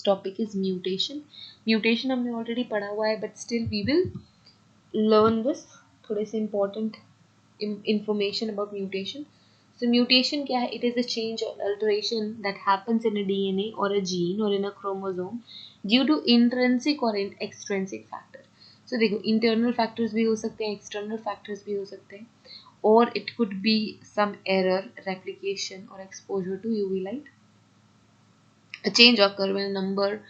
topic is mutation. Mutation हमने already पढ़ा हुआ है, but still we will learn this थोड़े से important information about mutation. So mutation क्या है? It is a change or alteration that happens in a DNA or a gene or in a chromosome due to intrinsic or extrinsic factor. So देखो internal factors भी हो सकते हैं, external factors भी हो सकते हैं, or it could be some error, replication or exposure to UV light. A change occurs when a number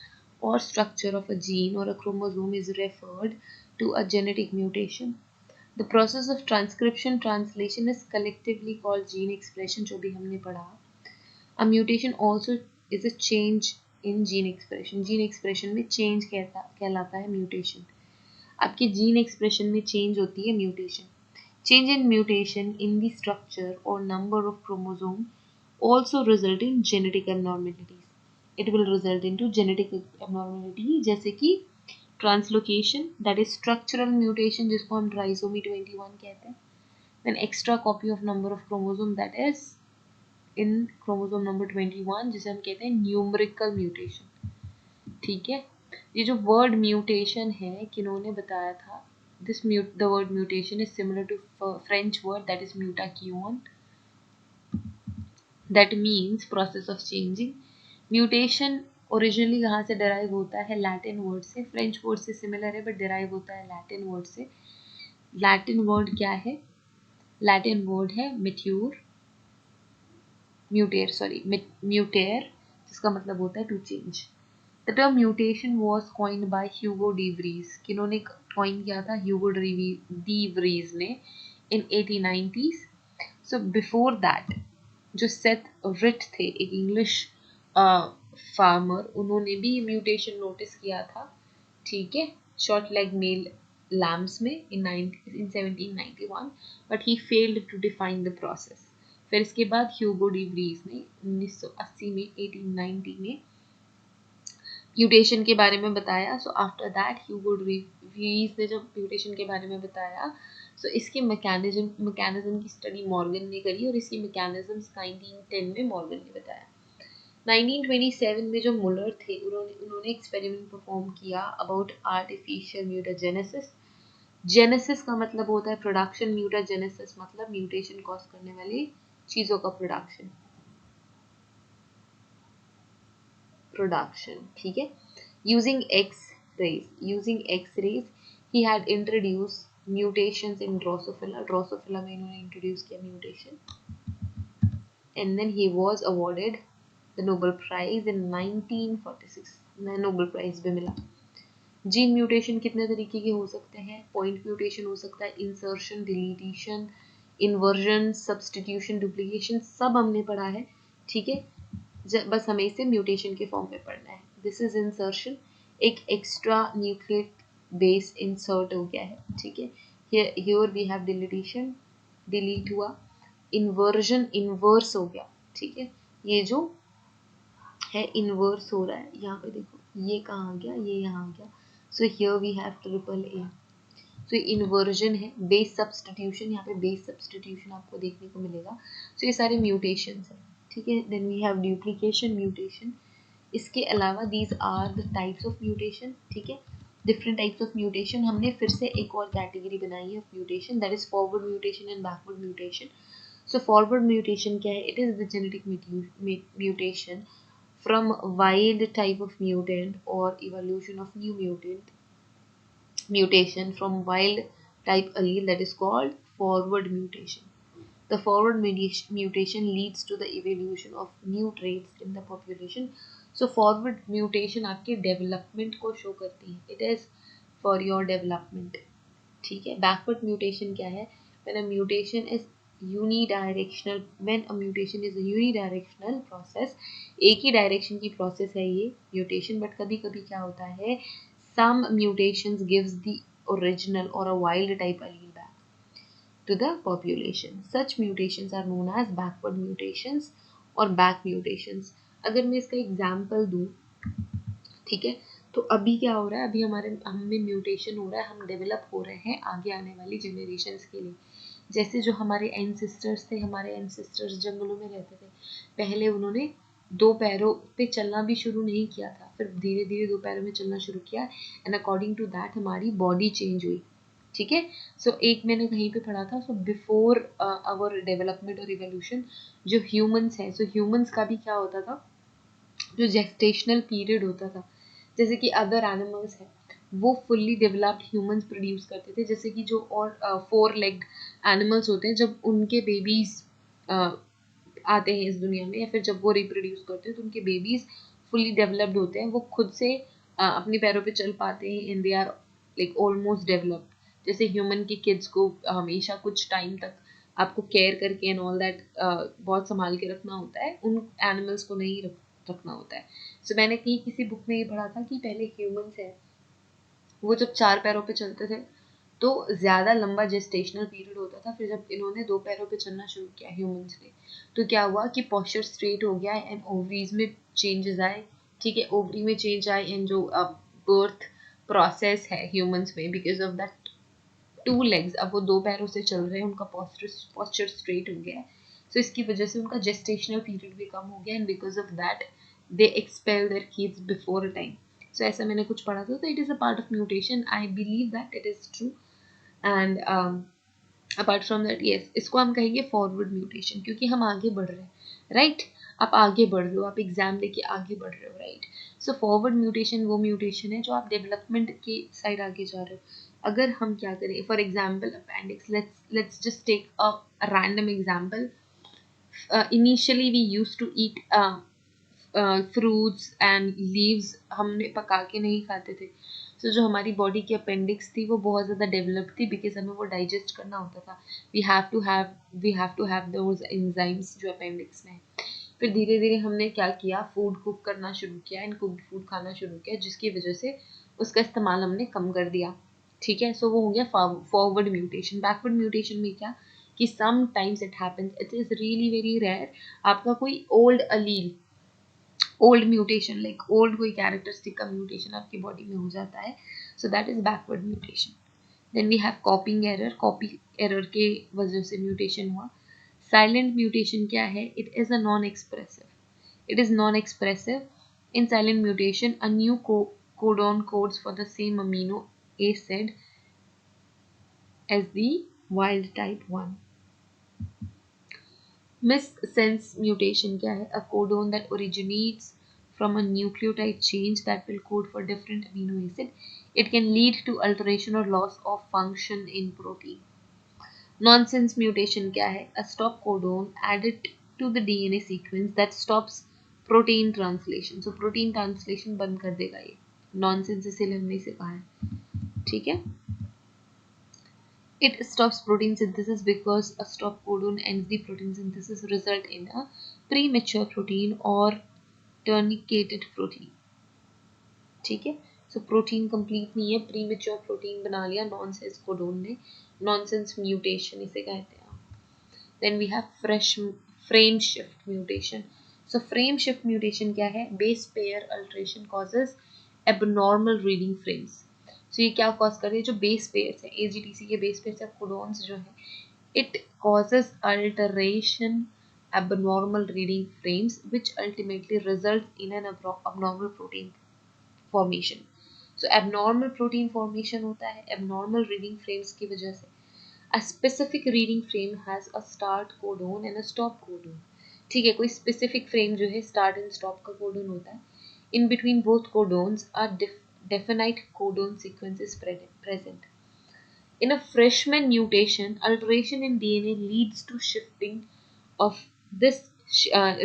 or structure of a gene or a chromosome is referred to a genetic mutation. The process of transcription translation is collectively called gene expression, जो भी हमने पढ़ा. A mutation also is a change in gene expression. Gene expression में change कहलाता है mutation. आपके gene expression में change होती है mutation. Change in mutation in the structure or number of chromosome also result in genetic abnormalities. It will result into genetic abnormality जैसे कि translocation, that is structural mutation जिसको हम trisomy 21 कहते हैं. Then extra copy of number of chromosome, that is in chromosome number 21 जिसे हम कहते हैं numerical mutation. ठीक है, ये जो word mutation है किन्होंने बताया था? The word mutation is similar to French word that is mutation, that means process of changing. Mutation originally कहाँ से derive होता है? लैटिन वर्ड से. फ्रेंच वर्ड से सिमिलर है बट derive होता है लैटिन वर्ड से. लैटिन वर्ड क्या है? लैटिन वर्ड है म्यूटेर, जिसका मतलब होता है to change. The term mutation was coined by Hugo de Vries. किन्होंने कॉइन किया था? ह्यूगो डी व्रीज ने in 1890s. So before that जो सेथ रिट थे, एक इंग्लिश फार्मर, उन्होंने भी म्यूटेशन नोटिस किया था. ठीक है, शॉर्ट लेग मेल लैम्स में in 1791, but he failed to define the process. फिर इसके बाद ह्यूगो डी व्रीज ने 1980 में 1890 में म्यूटेशन के बारे में बताया. So after that Hugo de Vries ने जब म्यूटेशन के बारे में बताया, सो इसके मैकेनिज्म की स्टडी मॉर्गन ने करी और इसकी मैकेनिज्म्स 1910 में मॉर्गन ने बताया. 1927 में जो मुलर थे, उन्होंने एक्सपेरिमेंट परफॉर्म किया अबाउट आर्टिफिशियल म्यूटाजेनेसिस. जेनेसिस का मतलब होता है प्रोडक्शन, म्यूटाजेनेसिस मतलब म्यूटेशन कॉज करने वाली चीजों का प्रोडक्शन. ठीक है. Using X-rays he had introduced mutations in drosophila में इन्होंने इंट्रोड्यूस किया mutation. And then he was awarded the Nobel prize in 1946. Nobel prize भी मिला. जीन म्यूटेशन कितने तरीके के हो सकते हैं? पॉइंट म्यूटेशन हो सकता है, insertion, deletion, inversion, substitution, duplication, सब हमने पढ़ा है. ठीक है, बस हमें इसे म्यूटेशन के फॉर्म में पढ़ना है. दिस इज इंसर्शन, एक एक्स्ट्रा न्यूक्लिक बेस इंसर्ट हो गया है. ठीक है, here we have deletion, delete हुआ. इन्वर्जन, इन्वर्स हो गया. ठीक है, ये जो है इन्वर्स हो रहा है. यहाँ पे देखो, ये कहाँ आ गया, ये यहाँ आ गया. So here we have triple A. So inversion है. बेस सब्स्टिट्यूशन, यहाँ पे बेस सब्स्टिट्यूशन आपको देखने को मिलेगा. सो ये सारे म्यूटेशंस हैं. ठीक है, then we have duplication, mutation. इसके अलावा these are the types of mutation. ठीक है, डिफरेंट टाइप्स ऑफ म्यूटेशन. हमने फिर से एक और कैटेगरी बनाई है mutation, that is forward mutation and backward mutation. So forward mutation क्या है? It is the genetic mutation from wild type of mutant or evolution of new mutation from wild type allele, that is called forward mutation. The forward mutation leads to the evolution of new traits in the population. So forward mutation आपके development को show करती है. It is for your development. ठीक है. Backward mutation क्या है? When a mutation is unidirectional, when a mutation is a unidirectional process, एक ही direction की प्रोसेस है ये म्यूटेशन. बट कभी कभी क्या होता है, some mutations gives the original or a wild type allele back to the population. Such mutations are known as backward mutations or back mutations. अगर मैं इसका एग्जाम्पल दूँ, ठीक है, तो अभी क्या हो रहा है, अभी हमें म्यूटेशन हो रहा है, हम डेवलप हो रहे हैं आगे आने वाली जनरेशन्स के लिए. जैसे जो हमारे एंसेस्टर्स थे, हमारे एंसेस्टर्स जंगलों में रहते थे, पहले उन्होंने दो पैरों पे चलना भी शुरू नहीं किया था, फिर धीरे धीरे दो पैरों में चलना शुरू किया, एंड अकॉर्डिंग टू दैट हमारी बॉडी चेंज हुई। ठीक है, सो एक मैंने कहीं पे पढ़ा था, सो बिफोर आवर डेवलपमेंट और इवोल्यूशन जो ह्यूमंस है, सो ह्यूमंस का भी क्या होता था, जो जेस्टेशनल पीरियड होता था, जैसे कि अदर एनिमल्स है वो फुल्ली डेवलप्ड ह्यूमंस प्रोड्यूस करते थे, जैसे कि जो और 4 लेग एनिमल्स होते हैं, जब उनके बेबीज आते हैं इस दुनिया में, या फिर जब वो रिप्रोड्यूस करते हैं तो उनके बेबीज फुल्ली डेवलप्ड होते हैं, वो खुद से अपने पैरों पे चल पाते हैं, and they are like almost developed. जैसे ह्यूमन के किड्स को हमेशा कुछ टाइम तक आपको केयर करके एंड ऑल दैट बहुत संभाल के रखना होता है, उन एनिमल्स को नहीं रखना होता है। सो मैंने कहीं किसी बुक में ये पढ़ा था कि पहले ह्यूमंस है वो जब 4 पैरों पे चलते थे तो ज़्यादा लंबा जेस्टेशनल पीरियड होता था, फिर जब इन्होंने 2 पैरों पे चलना शुरू किया ह्यूमंस ने, तो क्या हुआ कि पॉस्चर स्ट्रेट हो गया एंड ओवरीज में चेंजेस आए। ठीक है, ओवरी में चेंज आए, एंड जो अब बर्थ प्रोसेस है ह्यूमंस में, बिकॉज ऑफ दैट 2 लेग्स, अब वो 2 पैरों से चल रहे हैं, उनका पॉस्चर स्ट्रेट हो गया है, सो इसकी वजह से उनका जेस्टेशनल पीरियड भी कम हो गया, and because of that they expel their kids before a time. So ऐसा मैंने कुछ पढ़ा था, तो it is a part of mutation, I believe that it is true. And apart from that yes, इसको हम कहेंगे फॉरवर्ड म्यूटेशन, क्योंकि हम आगे बढ़ रहे हैं, राइट? आप आगे बढ़ रहे हो, आप एग्जाम लेके आगे बढ़ रहे हो, राइट? सो फॉरवर्ड म्यूटेशन वो म्यूटेशन है जो आप डेवलपमेंट के साइड आगे जा रहे हो। अगर हम क्या करें, for example appendix, let's just take a random example. Initially we use to eat fruits and leaves, हमने पका के नहीं खाते थे। सो जो हमारी बॉडी की अपेंडिक्स थी वो बहुत ज़्यादा डेवलप थी, बिकॉज हमें वो डाइजेस्ट करना होता था। वी हैव दोज एंजाइम्स जो अपेंडिक्स में है। फिर धीरे धीरे हमने क्या किया, फूड कुक करना शुरू किया एंड कुक्ड फूड खाना शुरू किया, जिसकी वजह से उसका इस्तेमाल हमने कम कर दिया। ठीक है, सो वो हो गया फॉरवर्ड म्यूटेशन। बैकवर्ड म्यूटेशन में क्या कि some times it happens, it is really very rare, आपका कोई old allele, old mutation, like old कोई कैरेक्टरिस्टिक का म्यूटेशन आपकी बॉडी में हो जाता है, so that is backward mutation. Then we have copying error, copy error के वजह से म्यूटेशन हुआ। साइलेंट म्यूटेशन क्या है, it is a non expressive, it is non-expressive. In silent mutation, a new codon codes for the same amino acid as the wild type one. Missense mutation क्या है, a codon that originates from a nucleotide change that will code for different amino acid. It can lead to alteration or loss of function in protein. Nonsense mutation क्या है, a stop codon added to the DNA sequence that stops protein translation. So protein translation बंद कर देगा ये। Nonsense इसीलिए हमने इसे कहा है। ठीक है, it stops protein synthesis because a stop codon ends the protein synthesis, result in a premature protein or truncated protein. ठीक है, सो प्रोटीन कंप्लीट नहीं है, प्रीमेच्योर प्रोटीन बना लिया नॉनसेंस कोडोन ने, नॉनसेंस म्यूटेशन इसे कहते हैं। Then we have frame shift mutation. So frame shift mutation क्या है, base pair alteration causes abnormal reading frames. So ये क्या कॉज कर रही है, जो बेस पेयर्स है, एजीटीसी के बेस पेयर्स या कोडोन्स जो है, it causes alteration abnormal reading frames which ultimately results in an abnormal protein formation. So abnormal protein formation होता है abnormal reading frames की वजह से। A specific reading frame has a start codon and a stop codon. ठीक है, कोई specific frame जो है start and stop का codon होता है। In between both codons are definite codon sequences present. In a Freshman mutation, alteration in DNA leads to shifting of this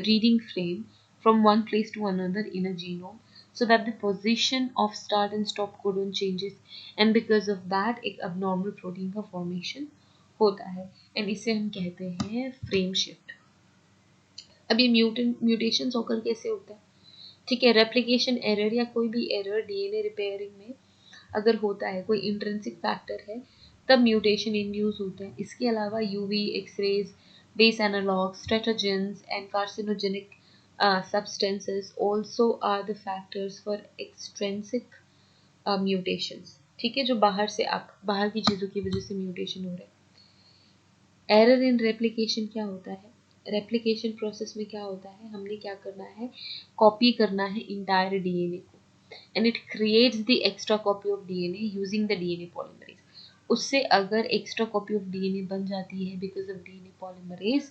reading frame from one place to another in a genome, so that the position of start and stop codon changes, and because of that एक abnormal protein का formation होता है, and इसे हम कहते हैं frame shift. अब ये म्यूटेशंस होकर कैसे होता है, ठीक है, रेप्लिकेशन एरर या कोई भी एरर डीएनए रिपेयरिंग में अगर होता है, कोई इंट्रिंसिक फैक्टर है, तब म्यूटेशन इंड्यूस होता है। इसके अलावा UV, X rays, base analogues, teratogens and carcinogenic substances also are the factors for extrinsic mutations. ठीक है, जो बाहर की चीज़ों की वजह से म्यूटेशन हो रहा है। एरर इन रेप्लिकेशन क्या होता है, रेप्लिकेशन प्रोसेस में क्या होता है, हमने क्या करना है, कॉपी करना है इंटायर डीएनए को, and it creates the extra copy of DNA using the DNA polymerase. उससे अगर एक्स्ट्रा कॉपी ऑफ डीएनए बन जाती है because of DNA polymerase,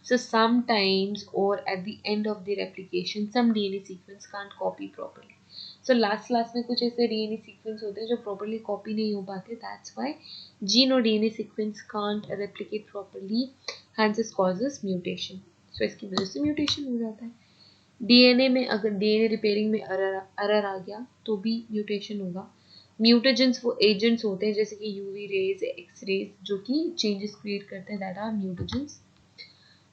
so sometimes or at the end of the replication some DNA sequence can't copy properly. So last में कुछ ऐसे DNA sequence होते हैं जो properly copy नहीं हो पाते, that's why gene और DNA sequence can't replicate properly, hence it causes mutation. So इसकी वजह से mutation हो जाता है। डीएनए में अगर डीएनए रिपेयरिंग में एरर आ गया तो भी म्यूटेशन होगा। म्यूटेजेंस वो एजेंट्स होते हैं जैसे कि यूवी रेज, एक्स रेज, जो कि चेंजेस क्रिएट करते हैं, दैट आर म्यूटेजेंस।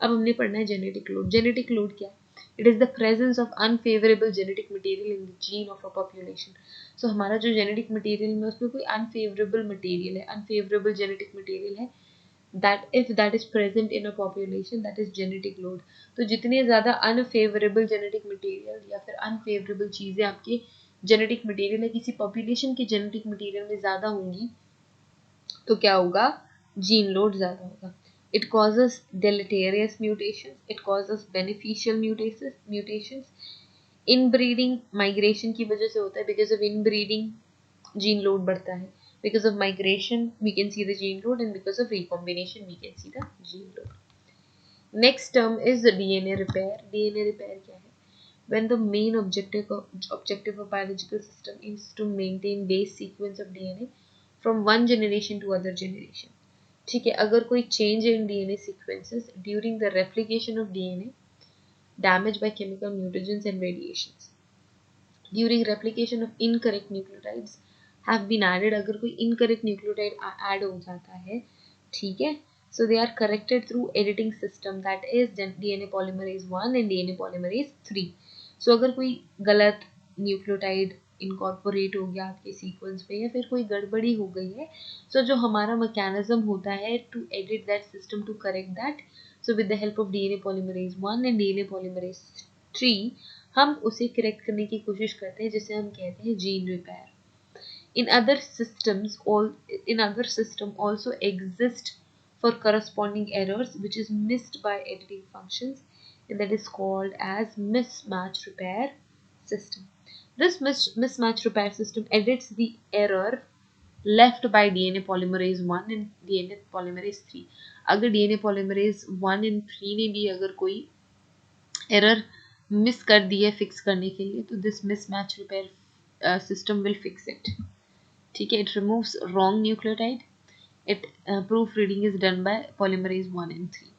अब हमने पढ़ना है जेनेटिक लोड। जेनेटिक लोड क्या है? It is the presence of unfavourable genetic material in the gene of a population. So हमारा जो जेनेटिक मटेरियल में उसमें कोई अनफेवरेबल मटेरियल है, अनफेवरेबल जेनेटिक मटेरियल है, that if that is present in a population, that is genetic load। तो जितने ज़्यादा unfavorable genetic material या फिर unfavorable चीज़ें आपके genetic material है किसी population के genetic material में ज़्यादा होंगी तो क्या होगा, gene load ज़्यादा होगा। It causes deleterious mutations, it causes beneficial mutations। Inbreeding migration की वजह से होता है, because of inbreeding gene load बढ़ता है, because of migration we can see the gene load, and because of recombination we can see the gene load. Next term is the DNA repair. DNA repair क्या है? When the main objective of biological system is to maintain base sequence of DNA from one generation to other generation। ठीक है, अगर कोई change in DNA sequences during the replication of DNA damaged by chemical mutagens and radiations, during replication of incorrect nucleotides have been added, अगर कोई incorrect nucleotide add हो जाता है, ठीक है, so they are corrected through editing system, that is DNA polymerase 1 and DNA polymerase 3। so अगर कोई गलत न्यूक्लियोटाइड इनकॉर्पोरेट हो गया आपके सीक्वेंस पे या फिर कोई गड़बड़ी हो गई है, so जो हमारा मैकेनिज्म होता है to edit that system to correct that, so with the help of DNA polymerase 1 and DNA polymerase 3 हम उसे करेक्ट करने की कोशिश करते हैं, जिसे हम कहते हैं gene repair. In other systems, also exist for corresponding errors which is missed by editing functions, and that is called as mismatch repair system. This mismatch repair system edits the error left by DNA polymerase 1 and DNA polymerase 3। अगर DNA polymerase 1 and 3 ने भी अगर कोई error miss कर दी है fix करने के लिए, तो this mismatch repair system will fix it. ठीक है, it removes wrong nucleotide, it proof reading is done by polymerase 1 and 3।